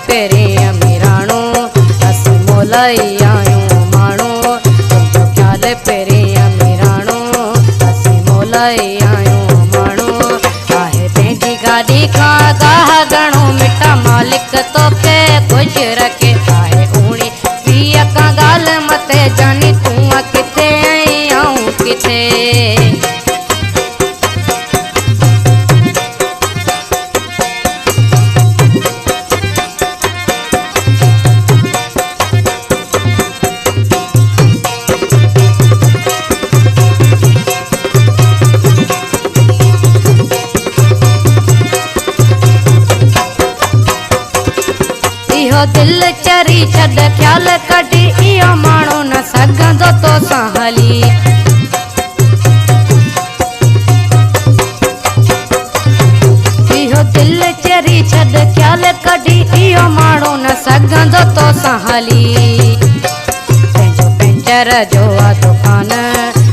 पेरे अमीराणो अस मोलाई आयूं माण्हू तुंहिंजो ख्याल पेरे अमीराणो अस मोलाई आयूं माण्हू आहे पंहिंजी गाॾी खां गाह घणो मिठा मालिक तोखे ख़ुशि रखे आहे उणी वीह खां ॻाल्हि मथे जानी तूं किथे ऐं आऊं किथे दिल चरी छॾ ख्याल कढी इहो माण्हू न सघंदो तोसां हली इहो दिल चरी छॾ ख्याल कढी इहो माण्हू न सघंदो तोसां हली पंहिंजो पंचर जो आहे दुकान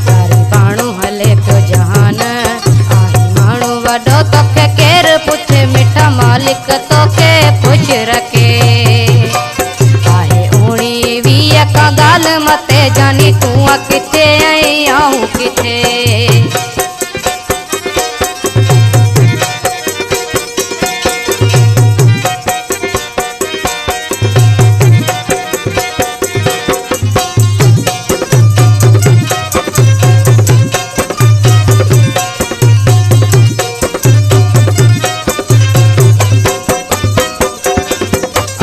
सारी माण्हू हले पियो जहान आहे माण्हू वॾो तोखे केरु पुछे मिठा मालिक तोखे ख़ुशि रखे ॻाल्हि मथे जानी तूं किथे ऐं आऊं किथे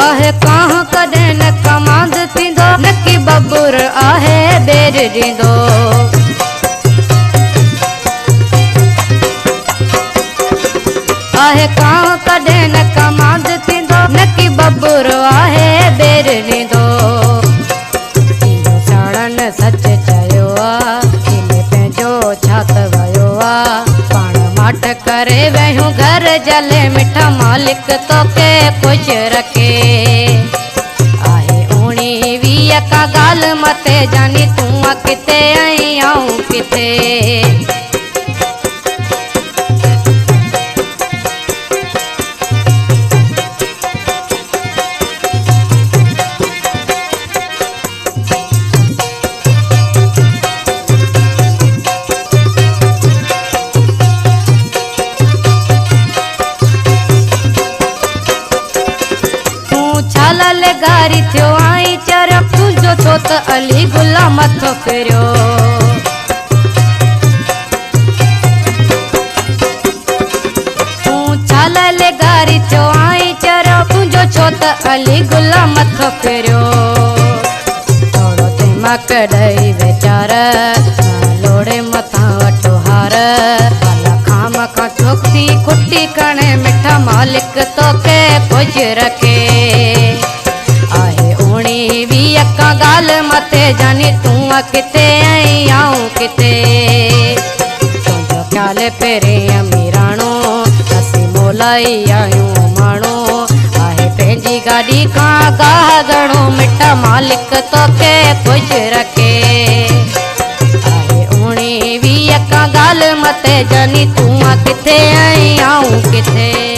आहे काह कॾहिं न कमांद थींदो न की बबुर आहे बेर ॾींदो आहे काह कॾहिं न कमांद थींदो न की बबुर आहे बेर ॾींदो इहो साड़न सच चयो आहे इने पंहिंजो छा त वियो आहे पाण माठ करे वेहूं घर जले मिठा मालिक तोखे ख़ुशि रखे आहे उणी वीह का ॻाल्हि मथे जानी तूं किथे ऐं आऊं किथे छाले गारी थियो आई चर तुंहिंजो छो त अली गुला मथो फेरियो तूं छाले गारी थियो आई चर तुंहिंजो छो त अली गुला मथो फेरियो थोरो दिमाग़ ॾेई वीचार लोड़े मथां वठो हार खाम खां चोखी खुटी कणे मिठा मालिक तोखे ख़ुशि रखे आहे उणी वीह का ॻाल्हि मथे जानी तूं किथे ऐं आऊं किथे तुंहिंजो ख्याल पेरे अमीराणो असीं मोलाई आयूं माण्हू आहे पंहिंजी गाॾी खां गाह घणो मिठा मालिक तोखे ख़ुशि रखे आहे उणी वीह का ॻाल्हि मथे जानी तूं किथे ऐं आऊं किथे।